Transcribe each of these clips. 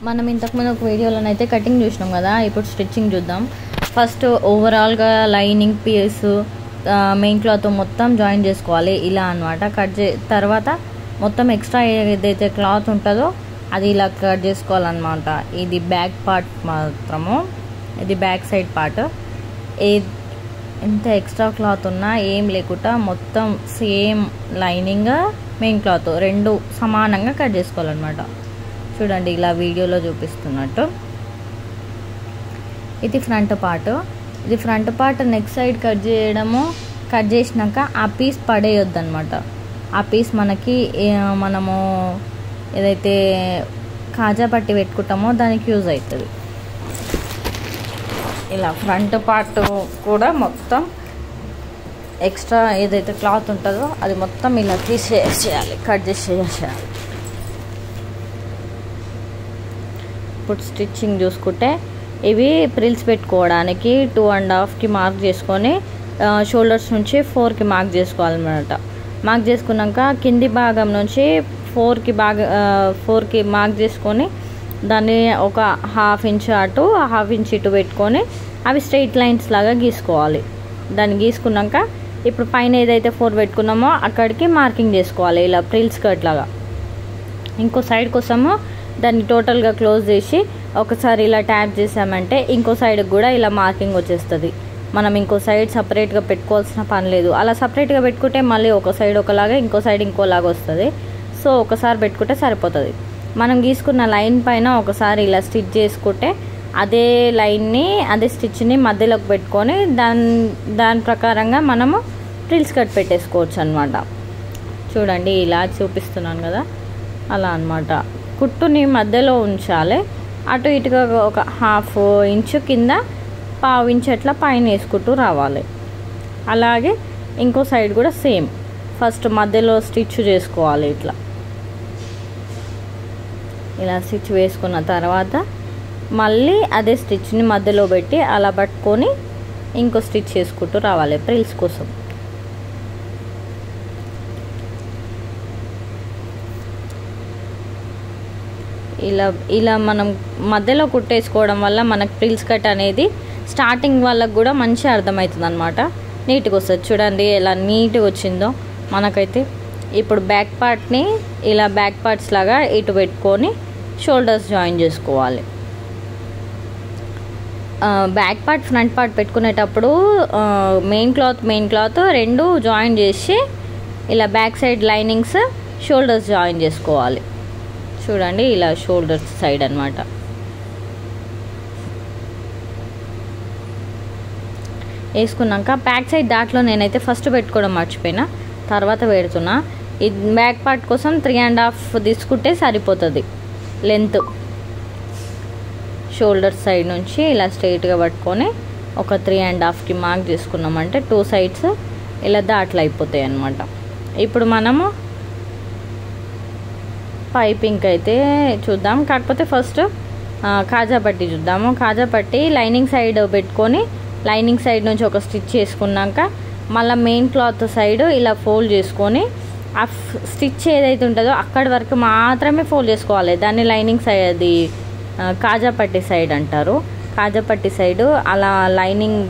మనం ఇంతకుముందు ఒక వీడియోలోనైతే కటింగ్ చూసినాం కదా. ఇప్పుడు స్టిచ్చింగ్ చూద్దాం. ఫస్ట్ ఓవరాల్గా లైనింగ్ పీస్ మెయిన్ క్లాత్ మొత్తం జాయిన్ చేసుకోవాలి ఇలా అనమాట. తర్వాత మొత్తం ఎక్స్ట్రా ఏదైతే క్లాత్ ఉంటుందో అది ఇలా కట్ చేసుకోవాలన్నమాట. ఇది బ్యాక్ పార్ట్ మాత్రము, ఇది బ్యాక్ సైడ్ పార్ట్. ఎంత ఎక్స్ట్రా క్లాత్ ఉన్నా ఏం లేకుండా మొత్తం సేమ్ లైనింగ్ మెయిన్ క్లాత్ రెండు సమానంగా కట్ చేసుకోవాలన్నమాట. చూడండి ఇలా వీడియోలో చూపిస్తున్నట్టు. ఇది ఫ్రంట్ పార్ట్. ఇది front part neck side cut చేయడము. కట్ చేసినాక ఆ పీస్ పడేయొద్దు అనమాట. ఆ పీస్ మనము ఏదైతే కాజా పట్టి పెట్టుకుంటామో దానికి యూజ్ అవుతుంది. ఇలా ఫ్రంట్ పార్ట్ కూడా మొత్తం ఎక్స్ట్రా ఏదైతే క్లాత్ ఉంటుందో అది మొత్తం ఇలా తీసేయాలి, కట్ చేసేయాలి. ఇప్పుడు స్టిచ్చింగ్ చూసుకుంటే ఇవి ప్రిల్స్ పెట్టుకోవడానికి 2.5కి మార్క్ చేసుకొని షోల్డర్స్ నుంచి 4కి మార్క్ చేసుకోవాలన్నమాట. మార్క్ చేసుకున్నాక కింది భాగం నుంచి 4కి మార్క్ చేసుకొని దాన్ని ఒక 1/2 ఇంచ్ అటు 1/2 ఇంచ్ ఇటు పెట్టుకొని అవి స్ట్రైట్ లైన్స్ లాగా గీసుకోవాలి. దాన్ని గీసుకున్నాక ఇప్పుడు పైన ఏదైతే 4 పెట్టుకున్నామో అక్కడికి మార్కింగ్ చేసుకోవాలి ఇలా ప్రిల్స్ కట్ లాగా. ఇంకో సైడ్ కోసము దాన్ని టోటల్గా క్లోజ్ చేసి ఒకసారి ఇలా ట్యాప్ చేసామంటే ఇంకో సైడ్కి కూడా ఇలా మార్కింగ్ వచ్చేస్తుంది. మనం ఇంకో సైడ్ సపరేట్గా పెట్టుకోవాల్సిన పని లేదు. అలా సపరేట్గా పెట్టుకుంటే మళ్ళీ ఒక సైడ్ ఒకలాగా ఇంకో సైడ్ ఇంకోలాగా వస్తుంది. సో ఒకసారి పెట్టుకుంటే సరిపోతుంది. మనం గీసుకున్న లైన్ పైన ఒకసారి ఇలా స్టిచ్ చేసుకుంటే అదే లైన్ని అదే స్టిచ్ని మధ్యలోకి పెట్టుకొని దాని ప్రకారంగా మనము ప్రిల్స్ కట్ పెట్టేసుకోవచ్చు అనమాట. చూడండి ఇలా చూపిస్తున్నాను కదా, అలా అనమాట. కుట్టుని మధ్యలో ఉంచాలి. అటు ఇటుగా ఒక 1/2 ఇంచు కింద 1/2 ఇంచు అట్లా పైన వేసుకుంటూ రావాలి. అలాగే ఇంకో సైడ్ కూడా సేమ్ ఫస్ట్ మధ్యలో స్టిచ్ చేసుకోవాలి. ఇలా స్టిచ్ వేసుకున్న తర్వాత మళ్ళీ అదే స్టిచ్ని మధ్యలో పెట్టి అలా పట్టుకొని ఇంకో స్టిచ్ చేసుకుంటూ రావాలి ప్రిల్స్ కోసం. ఇలా మనం మధ్యలో కుట్టేసుకోవడం వల్ల మనకు ప్రిల్స్ కట్ అనేది స్టార్టింగ్ వాళ్ళకు కూడా మంచిగా అర్థమవుతుంది అనమాట. నీట్గా వస్తుంది. చూడండి ఎలా నీట్గా వచ్చిందో మనకైతే. ఇప్పుడు బ్యాక్ పార్ట్ని ఇలా బ్యాక్ పార్ట్స్ లాగా ఇటు పెట్టుకొని షోల్డర్స్ జాయిన్ చేసుకోవాలి. బ్యాక్ పార్ట్ ఫ్రంట్ పార్ట్ పెట్టుకునేటప్పుడు మెయిన్ క్లాత్ రెండు జాయిన్ చేసి ఇలా back side linings shoulders join చేసుకోవాలి. చూడండి ఇలా షోల్డర్స్ సైడ్ అనమాట. వేసుకున్నాక బ్యాక్ సైడ్ దాంట్లో నేనైతే ఫస్ట్ పెట్టుకోవడం మర్చిపోయినా, తర్వాత పెడుతున్నా. ఈ బ్యాక్ పార్ట్ కోసం 3.5 తీసుకుంటే సరిపోతుంది లెంత్. షోల్డర్ సైడ్ నుంచి ఇలా స్ట్రైట్గా పట్టుకొని ఒక 3.5కి మార్క్ చేసుకున్నామంటే 2 సైడ్స్ ఇలా దాట్లు అయిపోతాయి అన్నమాట. ఇప్పుడు మనము పైపింగ్ అయితే చూద్దాం. కాకపోతే ఫస్ట్ కాజా పట్టి చూద్దాము. కాజా పట్టి లైనింగ్ సైడ్ పెట్టుకొని లైనింగ్ సైడ్ నుంచి ఒక స్టిచ్ చేసుకున్నాక మళ్ళీ మెయిన్ క్లాత్ సైడ్ ఇలా ఫోల్డ్ చేసుకొని ఆ స్టిచ్ ఏదైతే ఉంటుందో అక్కడి వరకు మాత్రమే ఫోల్డ్ చేసుకోవాలి. దాన్ని లైనింగ్ సైడ్ అది కాజా పట్టి సైడ్ అంటారు. కాజా పట్టి సైడ్ అలా లైనింగ్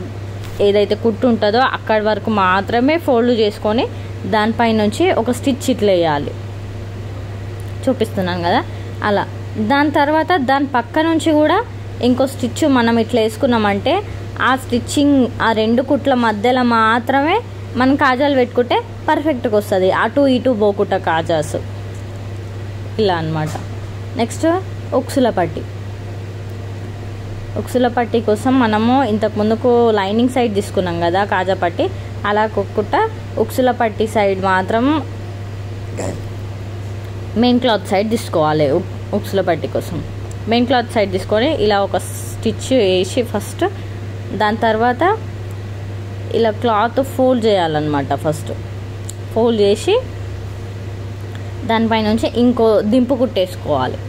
ఏదైతే కుట్టు ఉంటుందో అక్కడి వరకు మాత్రమే ఫోల్డ్ చేసుకొని దానిపై నుంచి ఒక స్టిచ్ ఇట్లా వేయాలి. చూపిస్తున్నాను కదా అలా. దాని తర్వాత దాని పక్క నుంచి కూడా ఇంకో స్టిచ్ మనం ఇట్లా వేసుకున్నామంటే ఆ స్టిచ్చింగ్ ఆ 2 కుట్ల మధ్యలో మాత్రమే మనం కాజాలు పెట్టుకుంటే పర్ఫెక్ట్గా వస్తుంది. అటు ఇటు పోకుండా కాజాస్ ఇలా అనమాట. నెక్స్ట్ ఉక్సుల పట్టి కోసం మనము ఇంతకు ముందుకు లైనింగ్ సైడ్ తీసుకున్నాం కదా కాజా పట్టి, అలా కుట్టుకుంటా ఉక్సుల పట్టి సైడ్ మాత్రం మెయిన్ క్లాత్ సైడ్ తీసుకోవాలి. ఉక్సుల పట్టి కోసం మెయిన్ క్లాత్ సైడ్ తీసుకొని ఇలా ఒక స్టిచ్ వేసి ఫస్ట్ దాని తర్వాత ఇలా క్లాత్ ఫోల్డ్ చేయాలన్నమాట. ఫస్ట్ ఫోల్డ్ చేసి దానిపై నుంచి ఇంకో దింపు కుట్టేసుకోవాలి.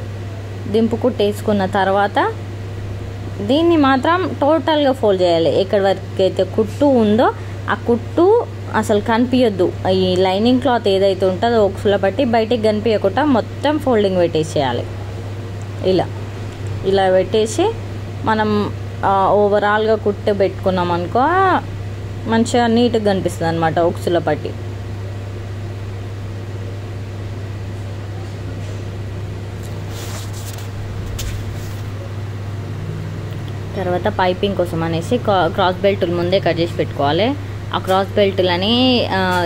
దింపు కుట్టేసుకున్న తర్వాత దీన్ని మాత్రం టోటల్గా ఫోల్డ్ చేయాలి. ఎక్కడి వరకు అయితే కుట్టు ఉందో ఆ కుట్టు అసలు కనిపించద్దు. ఈ లైనింగ్ క్లాత్ ఏదైతే ఉంటుందో ఉక్సుల పట్టి బయటికి కనిపించకుండా మొత్తం ఫోల్డింగ్ పెట్టేసేయాలి ఇలా. ఇలా పెట్టేసి మనం ఓవరాల్గా కుట్టు పెట్టుకున్నాం అనుకో మంచిగా నీట్గా కనిపిస్తుంది అనమాట ఉక్సుల పట్టి. తర్వాత పైపింగ్ కోసం అనేసి క్రాస్ బెల్టులు ముందే కట్ చేసి పెట్టుకోవాలి. ఆ క్రాస్ బెల్టులని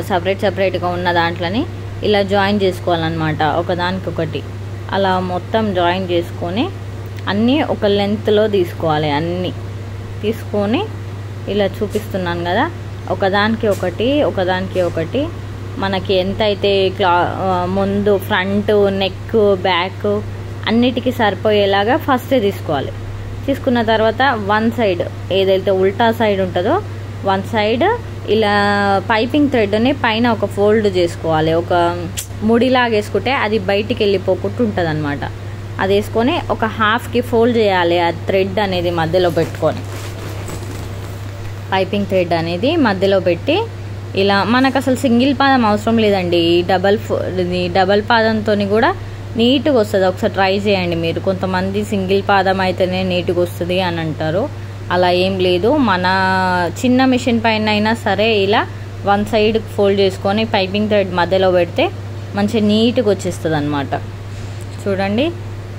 సపరేట్గా ఉన్న దాంట్లోని ఇలా జాయిన్ చేసుకోవాలన్నమాట, ఒకదానికొకటి అలా మొత్తం జాయిన్ చేసుకొని అన్నీ ఒక లెంత్లో తీసుకోవాలి. అన్నీ తీసుకొని ఇలా చూపిస్తున్నాను కదా, ఒకదానికి ఒకటి మనకి ఎంత అయితే ముందు ఫ్రంట్ నెక్ బ్యాక్ అన్నిటికీ సరిపోయేలాగా ఫస్ట్ తీసుకోవాలి. తీసుకున్న తర్వాత వన్ సైడ్ ఏదైతే ఉల్టా సైడ్ ఉంటుందో వన్ సైడ్ ఇలా పైపింగ్ థ్రెడ్ని పైన ఒక ఫోల్డ్ చేసుకోవాలి. ఒక ముడిలాగా వేసుకుంటే అది బయటికి వెళ్ళిపోకుండా ఉంటుంది అనమాట. అది వేసుకొని ఒక హాఫ్కి ఫోల్డ్ చేయాలి. ఆ థ్రెడ్ అనేది మధ్యలో పెట్టుకొని, పైపింగ్ థ్రెడ్ అనేది మధ్యలో పెట్టి ఇలా మనకు అసలు సింగిల్ పాదం అవసరం లేదండి. డబల్ పాదంతో కూడా నీట్గా వస్తుంది. ఒకసారి ట్రై చేయండి మీరు. కొంతమంది సింగిల్ పాదం అయితేనే నీట్గా వస్తుంది అని అంటారు. అలా ఏం లేదు. మన చిన్న మిషన్ పైన అయినా సరే ఇలా వన్ సైడ్ ఫోల్డ్ చేసుకొని పైపింగ్ థ్రెడ్ మధ్యలో పెడితే మంచిగా నీట్గా వచ్చేస్తుంది అనమాట. చూడండి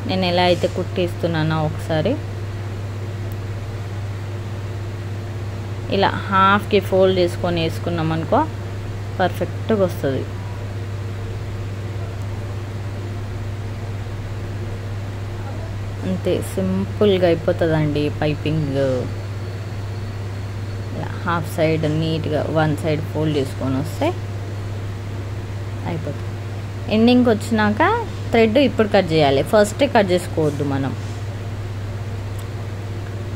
నేను ఎలా అయితే కుట్టిస్తున్నానో ఒకసారి ఇలా హాఫ్కి ఫోల్డ్ చేసుకొని వేసుకున్నాం అనుకో పర్ఫెక్ట్గా వస్తుంది. అంతే సింపుల్గా అయిపోతుందండి పైపింగ్. హాఫ్ సైడ్ నీట్గా వన్ సైడ్ ఫోల్డ్ చేసుకొని వస్తే అయిపోతుంది. ఎండింగ్కి వచ్చినాక థ్రెడ్ ఇప్పుడు కట్ చేయాలి, ఫస్టే కట్ చేసుకోవద్దు. మనం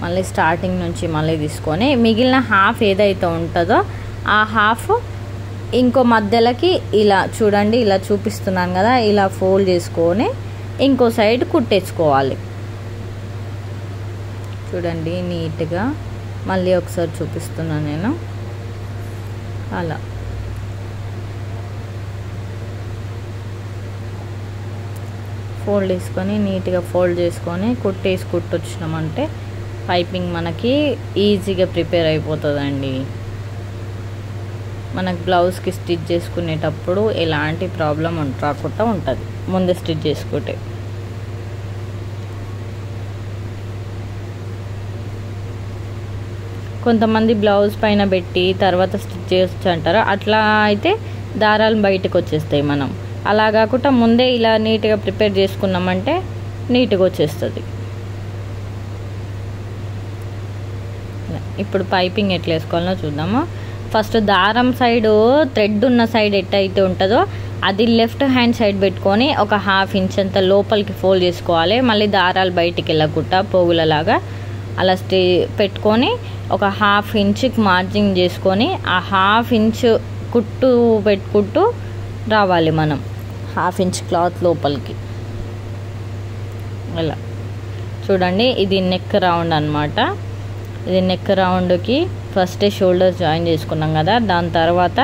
మళ్ళీ స్టార్టింగ్ నుంచి మళ్ళీ తీసుకొని మిగిలిన హాఫ్ ఏదైతే ఉంటుందో ఆ హాఫ్ ఇంకో మధ్యలోకి ఇలా చూడండి, ఇలా చూపిస్తున్నాను కదా, ఇలా ఫోల్డ్ చేసుకొని ఇంకో సైడ్ కుట్టేసుకోవాలి. చూడండి నీట్గా మళ్ళీ ఒకసారి చూపిస్తున్నాను నేను. అలా ఫోల్డ్ చేసుకొని నీట్గా ఫోల్డ్ చేసుకొని కుట్టొచ్చినామంటే పైపింగ్ మనకి ఈజీగా ప్రిపేర్ అయిపోతుందండి. మనకు బ్లౌజ్కి స్టిచ్ చేసుకునేటప్పుడు ఎలాంటి ప్రాబ్లం రాకుండా ఉంటుంది ముందే స్టిచ్ చేసుకుంటే. కొంతమంది బ్లౌజ్ పైన పెట్టి తర్వాత స్టిచ్ చేయొచ్చు అంటారు. అట్లా అయితే దారాలు బయటకు వచ్చేస్తాయి. మనం అలా కాకుండా ముందే ఇలా నీట్గా ప్రిపేర్ చేసుకున్నామంటే నీట్గా వచ్చేస్తుంది. ఇప్పుడు పైపింగ్ ఎట్లా వేసుకోవాలో చూద్దాము. ఫస్ట్ దారం సైడు థ్రెడ్ ఉన్న సైడ్ ఎట్టయితే ఉంటుందో అది లెఫ్ట్ హ్యాండ్ సైడ్ పెట్టుకొని ఒక హాఫ్ ఇంచ్ అంత లోపలికి ఫోల్డ్ చేసుకోవాలి. మళ్ళీ దారాలు బయటికి వెళ్ళకుండా పోగులలాగా అలా పెట్టుకొని ఒక హాఫ్ ఇంచ్కి మార్జింగ్ చేసుకొని ఆ హాఫ్ ఇంచ్ కుట్టు పెట్టుకుంటూ రావాలి మనం హాఫ్ ఇంచ్ క్లాత్ లోపలికి. ఇలా చూడండి ఇది నెక్ రౌండ్ అనమాట. ఇది నెక్ రౌండ్కి ఫస్ట్ షోల్డర్స్ జాయిన్ చేసుకున్నాం కదా, దాని తర్వాత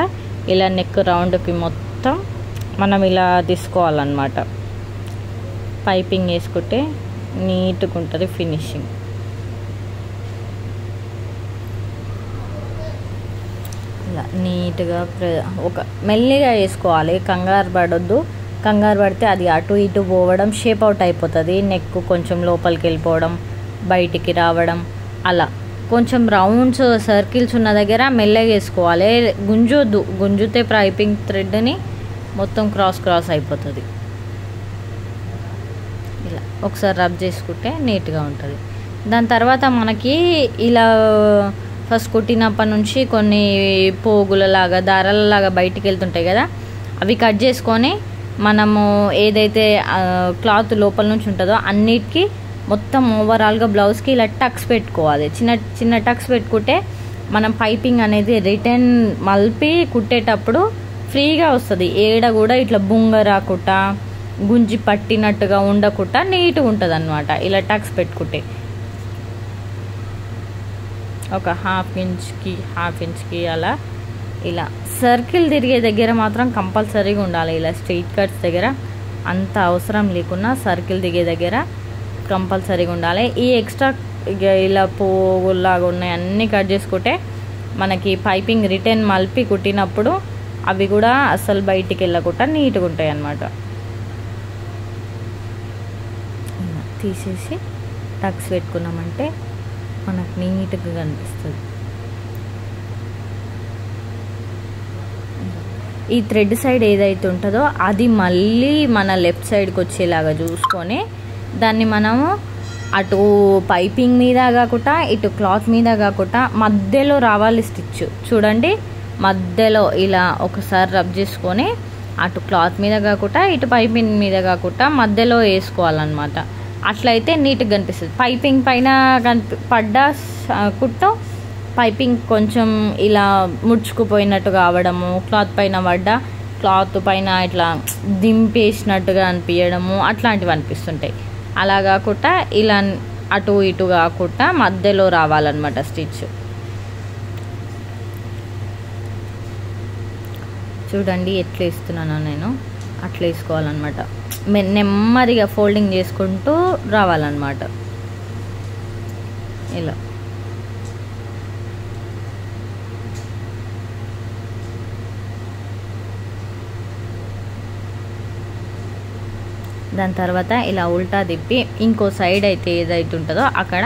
ఇలా నెక్ రౌండ్కి మొత్తం మనం ఇలా తీసుకోవాలన్నమాట. పైపింగ్ వేసుకుంటే నీట్గా ఉంటుంది ఫినిషింగ్. ఇలా నీట్గా ఒక మెల్లిగా వేసుకోవాలి, కంగారు పడొద్దు. కంగారు పడితే అది అటు ఇటు పోవడం షేప్ అవుట్ అయిపోతుంది. నెక్ కొంచెం లోపలికి వెళ్ళిపోవడం బయటికి రావడం అలా. కొంచెం రౌండ్స్ సర్కిల్స్ ఉన్న దగ్గర మెల్లగా వేసుకోవాలి, గుంజొద్దు. గుంజుతే పైపింగ్ థ్రెడ్ని మొత్తం క్రాస్ అయిపోతుంది. ఇలా ఒకసారి రబ్ చేసుకుంటే నీట్గా ఉంటుంది. దాని తర్వాత మనకి ఇలా ఫస్ట్ కుట్టినప్పటి నుంచి కొన్ని పోగులలాగా దారాలలాగా బయటికి వెళ్తుంటాయి కదా, అవి కట్ చేసుకొని మనము ఏదైతే క్లాత్ లోపల నుంచి ఉంటుందో అన్నిటికీ మొత్తం ఓవరాల్గా బ్లౌజ్కి ఇలా టక్స్ పెట్టుకోవాలి. చిన్న చిన్న టక్స్ పెట్టుకుంటే మనం పైపింగ్ అనేది రిటర్న్ మలిపి కుట్టేటప్పుడు ఫ్రీగా వస్తుంది. ఏడ కూడా ఇట్లా బుంగ రాకుండా గుంజి పట్టినట్టుగా ఉండకుండా నీట్గా ఉంటుంది అన్నమాట ఇలా టక్స్ పెట్టుకుంటే. ఒక హాఫ్ ఇంచ్కి అలా ఇలా సర్కిల్ తిరిగే దగ్గర మాత్రం కంపల్సరీగా ఉండాలి. ఇలా స్ట్రైట్ కట్స్ దగ్గర అంత అవసరం లేకున్నా సర్కిల్ దిగే దగ్గర కంపల్సరీగా ఉండాలి. ఈ ఎక్స్ట్రా ఇలా పోగుల్లాగా ఉన్నాయి అన్నీ కట్ చేసుకుంటే మనకి పైపింగ్ రిటర్న్ మలిపి కుట్టినప్పుడు అవి కూడా అసలు బయటికి వెళ్ళకుండా నీట్గా ఉంటాయి అన్నమాట. తీసేసి టక్స్ పెట్టుకున్నామంటే మనకు నీట్గా కనిపిస్తుంది. ఈ థ్రెడ్ సైడ్ ఏదైతే ఉంటుందో అది మళ్ళీ మన లెఫ్ట్ సైడ్కి వచ్చేలాగా చూసుకొని దాన్ని మనము అటు పైపింగ్ మీద కాకుండా ఇటు క్లాత్ మీద కాకుండా మధ్యలో రావాలి స్టిచ్. చూడండి, మధ్యలో ఇలా ఒకసారి రబ్ చేసుకొని అటు క్లాత్ మీద కాకుండా ఇటు పైపింగ్ మీద కాకుండా మధ్యలో వేసుకోవాలన్నమాట. అట్లయితే నీట్గా కనిపిస్తుంది. పైపింగ్ పైన పడ్డ కుట్టు పైపింగ్ కొంచెం ఇలా ముడుచుకుపోయినట్టు కావడము, క్లాత్ పైన పడ్డ క్లాత్ పైన ఇట్లా దింపేసినట్టుగా అనిపించడము అట్లాంటివి అనిపిస్తుంటాయి. అలా కాకుండా ఇలా అటు ఇటు కాకుండా మధ్యలో రావాలన్నమాట స్టిచ్. చూడండి ఎట్లా వేస్తున్నానో నేను అట్లా వేసుకోవాలన్నమాట. నెమ్మదిగా ఫోల్డింగ్ చేసుకుంటూ రావాలన్నమాట. ఇలా దాని తర్వాత ఇలా ఉల్టా తిప్పి ఇంకో సైడ్ అయితే ఏదైతే ఉంటుందో అక్కడ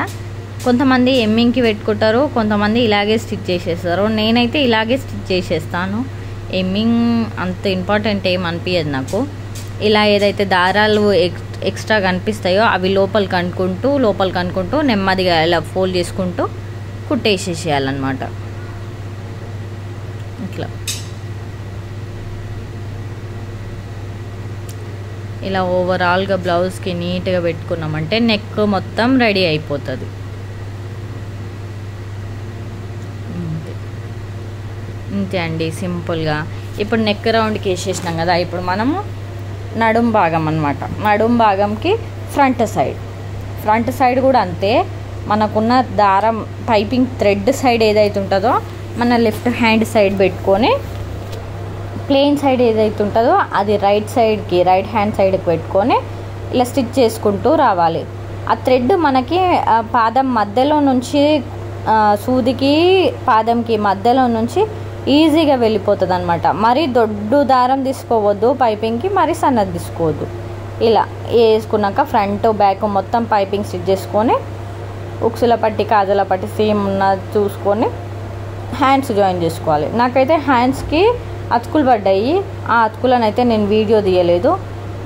కొంతమంది ఎమ్మింగ్కి పెట్టుకుంటారు, కొంతమంది ఇలాగే స్టిచ్ చేసేస్తారు. నేనైతే ఇలాగే స్టిచ్ చేసేస్తాను. ఎమ్మింగ్ అంత ఇంపార్టెంట్ ఏం అనిపించదు నాకు. ఇలా ఏదైతే దారాలు ఎక్స్ట్రా కనిపిస్తాయో అవి లోపలికి అనుకుంటూ నెమ్మదిగా ఇలా ఫోల్డ్ చేసుకుంటూ కుట్టేసేసేయాలన్నమాట. ఇట్లా ఇలా ఓవరాల్గా బ్లౌజ్కి నీట్గా పెట్టుకున్నామంటే నెక్ మొత్తం రెడీ అయిపోతుంది. అంతే అండి, సింపుల్గా. ఇప్పుడు నెక్ రౌండ్కి వేసేసినాం కదా, ఇప్పుడు మనము నడుం భాగం అన్నమాట. నడుం భాగంకి ఫ్రంట్ సైడ్ కూడా అంతే. మనకున్న దారం పైపింగ్ థ్రెడ్ సైడ్ ఏదైతే ఉంటుందో మన లెఫ్ట్ హ్యాండ్ సైడ్ పెట్టుకొని ప్లెయిన్ సైడ్ ఏదైతే ఉంటుందో అది రైట్ హ్యాండ్ సైడ్కి పెట్టుకొని ఇలా స్టిచ్ చేసుకుంటూ రావాలి. ఆ థ్రెడ్ మనకి పాదం మధ్యలో నుంచి సూదికి పాదంకి మధ్యలో నుంచి ఈజీగా వెళ్ళిపోతుంది అనమాట. మరీ దొడ్డు దారం తీసుకోవద్దు పైపింగ్కి, మరీ సన్నది తీసుకోవద్దు. ఇలా వేసుకున్నాక ఫ్రంట్ బ్యాక్ మొత్తం పైపింగ్ స్టిచ్ చేసుకొని ఉక్సుల పట్టి కాజల పట్టి సేమ్ ఉన్నది చూసుకొని హ్యాండ్స్ జాయిన్ చేసుకోవాలి. నాకైతే హ్యాండ్స్కి అతుకులు పడ్డాయి. ఆ అతుకులను అయితే నేను వీడియో తీయలేదు.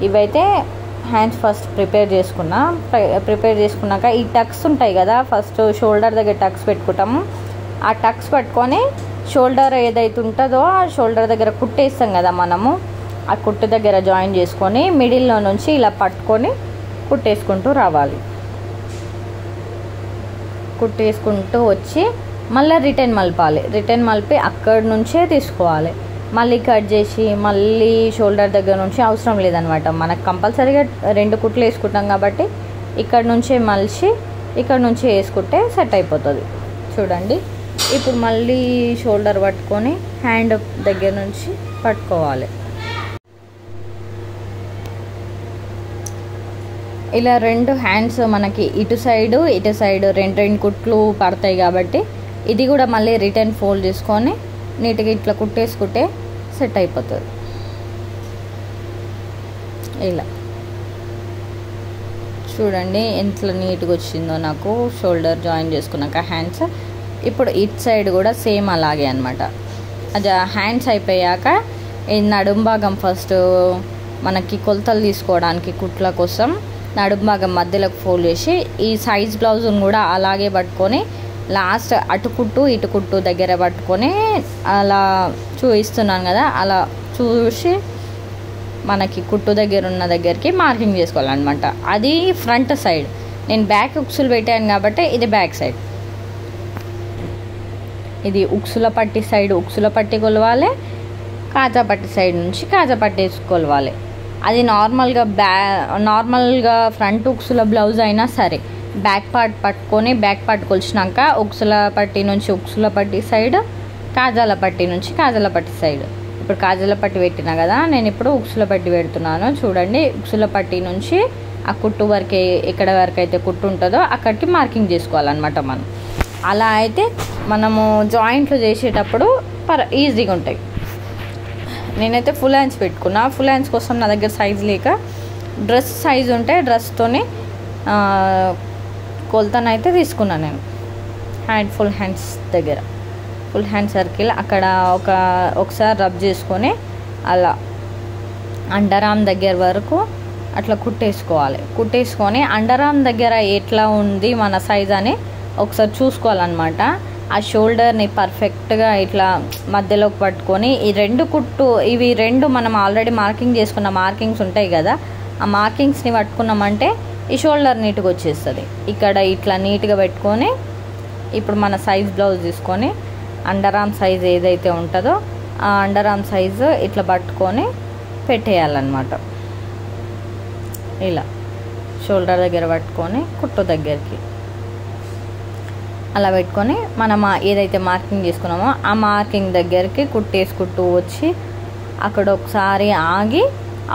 ఇవైతే హ్యాండ్స్ ఫస్ట్ ప్రిపేర్ చేసుకున్నాక ఈ టక్స్ ఉంటాయి కదా, ఫస్ట్ షోల్డర్ దగ్గర టక్స్ పెట్టుకుంటాము. ఆ టక్స్ పట్టుకొని షోల్డర్ ఏదైతే ఉంటుందో ఆ షోల్డర్ దగ్గర కుట్టేస్తాం కదా మనము, ఆ కుట్టు దగ్గర జాయిన్ చేసుకొని మిడిల్లో నుంచి ఇలా పట్టుకొని కుట్టేసుకుంటూ రావాలి. కుట్టేసుకుంటూ వచ్చి మళ్ళీ రిటర్న్ మలిపి అక్కడి నుంచే తీసుకోవాలి. మళ్ళీ కట్ చేసి మళ్ళీ షోల్డర్ దగ్గర నుంచి అవసరం లేదనమాట. మనకు కంపల్సరీగా 2 కుట్లు వేసుకుంటాం కాబట్టి ఇక్కడ నుంచే మలిచి ఇక్కడ నుంచి వేసుకుంటే సెట్ అయిపోతుంది. చూడండి, ఇప్పుడు మళ్ళీ షోల్డర్ పట్టుకొని హ్యాండ్ దగ్గర నుంచి పట్టుకోవాలి. ఇలా 2 హ్యాండ్స్ మనకి ఇటు సైడ్ 2 కుట్లు పడతాయి కాబట్టి ఇది కూడా మళ్ళీ రిటర్న్ ఫోల్డ్ చేసుకొని నీట్గా ఇట్లా కుట్టేసుకుంటే సెట్ అయిపోతుంది. ఇలా చూడండి ఎంత నీట్గా వచ్చిందో నాకు షోల్డర్ జాయిన్ చేసుకున్నాక హ్యాండ్స్. ఇప్పుడు ఇట్ సైడ్ కూడా సేమ్ అలాగే అనమాట. అది హ్యాండ్స్ అయిపోయాక ఈ నడుం భాగం ఫస్ట్ మనకి కొలతలు తీసుకోవడానికి కుట్ల కోసం నడుం భాగం మధ్యలోకి ఫోల్డ్ చేసి ఈ సైజ్ బ్లౌజ్ని కూడా అలాగే పట్టుకొని లాస్ట్ అటు కుట్టు ఇటు కుట్టు దగ్గర పట్టుకొని అలా చూపిస్తున్నాను కదా, అలా చూసి మనకి కుట్టు దగ్గర ఉన్న దగ్గరికి మార్కింగ్ చేసుకోవాలన్నమాట. అది ఫ్రంట్ సైడ్. నేను బ్యాక్ ఉక్సులు పెట్టాను కాబట్టి ఇది బ్యాక్ సైడ్. ఇది ఉక్సుల పట్టి సైడ్ ఉక్సుల పట్టి కొలవాలి, కాజా పట్టి సైడ్ నుంచి కాజా పట్టి వేసుకోవాలి. అది నార్మల్గా ఫ్రంట్ ఉక్సుల బ్లౌజ్ అయినా సరే బ్యాక్ పార్ట్ పట్టుకొని బ్యాక్ పార్ట్ కొలిచినాక ఉక్సుల పట్టి నుంచి ఉక్సుల పట్టి సైడ్, కాజాల పట్టి నుంచి కాజాల పట్టి సైడ్. ఇప్పుడు కాజాల పట్టి పెట్టినా కదా, నేను ఇప్పుడు ఉక్సుల పట్టి పెడుతున్నాను. చూడండి, ఉక్సుల పట్టి నుంచి ఆ కుట్టు వరకే ఎక్కడ వరకు అయితే కుట్టు ఉంటుందో అక్కడికి మార్కింగ్ చేసుకోవాలన్నమాట మనం. అలా అయితే మనము జాయింట్లు చేసేటప్పుడు ఈజీగా ఉంటాయి. నేనైతే ఫుల్ హ్యాండ్స్ పెట్టుకున్నా. ఫుల్ హ్యాండ్స్ కోసం నా దగ్గర సైజ్ లేక డ్రెస్ సైజు ఉంటే డ్రెస్తోనే కొలతనైతే తీసుకున్నాను నేను. ఫుల్ హ్యాండ్స్ దగ్గర ఫుల్ హ్యాండ్ సర్కిల్ అక్కడ ఒకసారి రబ్ చేసుకొని అలా అండర్ ఆర్మ్ దగ్గర వరకు అట్లా కుట్టేసుకొని అండర్ ఆర్మ్ దగ్గర ఎట్లా ఉంది మన సైజ్ అని ఒకసారి చూసుకోవాలన్నమాట. ఆ షోల్డర్ని పర్ఫెక్ట్గా ఇట్లా మధ్యలోకి పట్టుకొని ఇవి రెండు మనం ఆల్రెడీ మార్కింగ్ చేసుకున్న మార్కింగ్స్ ఉంటాయి కదా, ఆ మార్కింగ్స్ని పట్టుకున్నామంటే ఈ షోల్డర్ నీట్గా వచ్చేస్తుంది. ఇక్కడ ఇట్లా నీట్గా పెట్టుకొని ఇప్పుడు మన సైజ్ బ్లౌజ్ తీసుకొని అండర్ ఆర్మ్ సైజ్ ఏదైతే ఉంటుందో ఆ అండర్ ఆర్మ్ సైజు ఇట్లా పట్టుకొని పెట్టేయాలన్నమాట. ఇలా షోల్డర్ దగ్గర పట్టుకొని కుట్టు దగ్గరికి అలా పెట్టుకొని మనం ఏదైతే మార్కింగ్ చేసుకున్నామో ఆ మార్కింగ్ దగ్గరికి కుట్టేసుకుంటూ వచ్చి అక్కడ ఒకసారి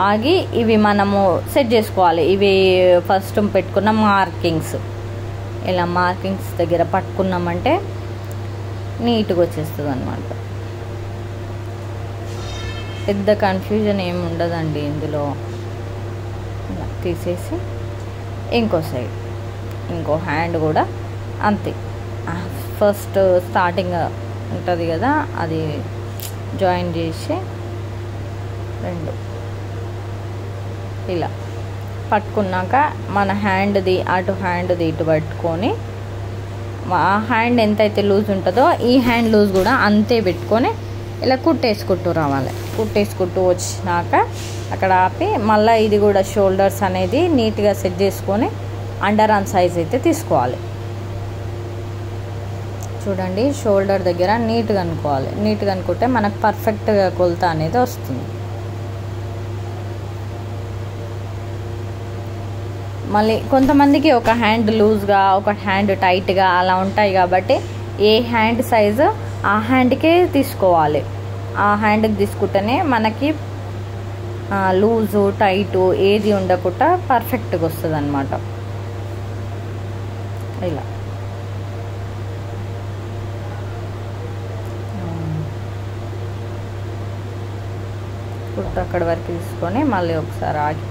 ఆగి ఇవి మనము సెట్ చేసుకోవాలి. ఇవి ఫస్ట్ పెట్టుకున్న మార్కింగ్స్ ఇలా మార్కింగ్స్ దగ్గర పట్టుకున్నామంటే నీట్గా వచ్చేస్తుంది అన్నమాట. పెద్ద కన్ఫ్యూజన్ ఏమి ఉండదండి ఇందులో. ఇలా తీసేసి ఇంకో హ్యాండ్ కూడా అంతే. ఫస్ట్ స్టార్టింగ్ ఉంటుంది కదా అది జాయిన్ చేసి రెండు ఇలా పట్టుకున్నాక మన హ్యాండ్ది ఇటు పట్టుకొని ఆ హ్యాండ్ ఎంతైతే లూజ్ ఉంటుందో ఈ హ్యాండ్ లూజ్ కూడా అంతే పెట్టుకొని ఇలా కుట్టేసుకుంటూ వచ్చినాక అక్కడ ఆపి మళ్ళీ ఇది కూడా షోల్డర్స్ అనేది నీట్గా సెట్ చేసుకొని అండర్ ఆర్మ్ సైజ్ అయితే తీసుకోవాలి. చూడండి షోల్డర్ దగ్గర నీట్గా అనుకుంటే మనకు పర్ఫెక్ట్గా కొలత అనేది వస్తుంది. మళ్ళీ కొంతమందికి ఒక హ్యాండ్ లూజ్గా ఒక హ్యాండ్ టైట్గా అలా ఉంటాయి కాబట్టి ఏ హ్యాండ్ సైజు ఆ హ్యాండ్కే తీసుకోవాలి. ఆ హ్యాండ్కి తీసుకుంటేనే మనకి లూజు టైటు ఏది ఉండకుండా పర్ఫెక్ట్గా వస్తుంది అన్నమాట. ఇలా కుట్టు అక్కడి వరకు తీసుకొని మళ్ళీ ఒకసారి ఆగి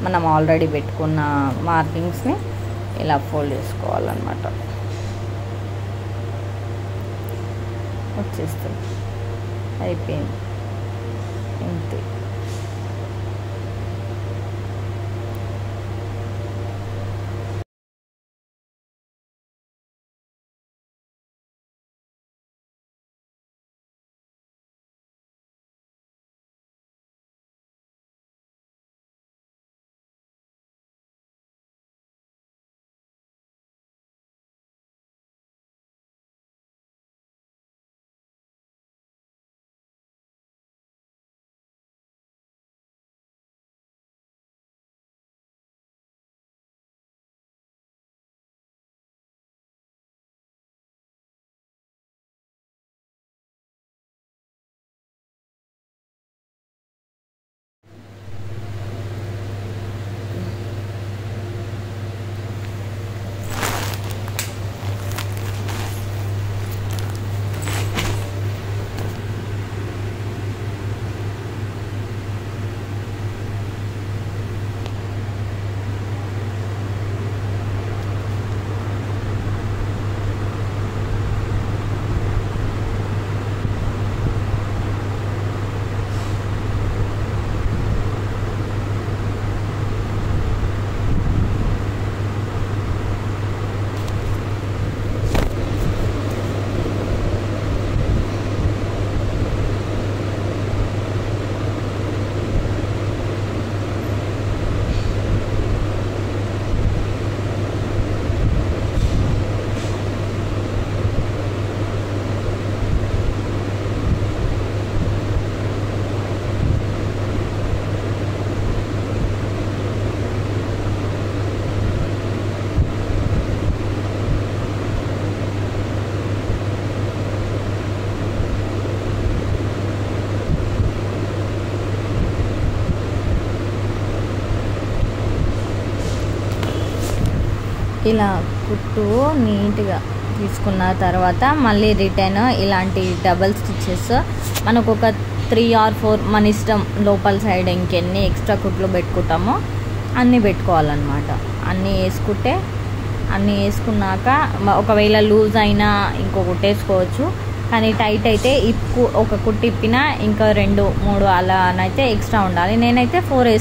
మనం ఆల్రెడీ పెట్టుకున్న మార్కింగ్స్ని ఇలా ఫోల్డ్ చేసుకోవాలన్నమాట. వచ్చేస్తుంది, అయిపోయింది, ఇంతే. ఇలా కుట్టు నీట్గా తీసుకున్న తర్వాత మళ్ళీ రిటర్న్ ఇలాంటి డబల్ స్టిచెస్ మనకు ఒక 3 or 4 మన ఇష్టం, లోపల సైడ్ ఇంకెన్ని ఎక్స్ట్రా కుట్లు పెట్టుకుంటామో అన్నీ పెట్టుకోవాలన్నమాట. అన్నీ వేసుకున్నాక ఒకవేళ లూజ్ అయినా ఇంకో కుట్టేసుకోవచ్చు, కానీ టైట్ అయితే ఒక కుట్టు ఇప్పినా ఇంకా 2-3 అలా అయితే ఎక్స్ట్రా ఉండాలి. నేనైతే 4 వేసుకున్నాను.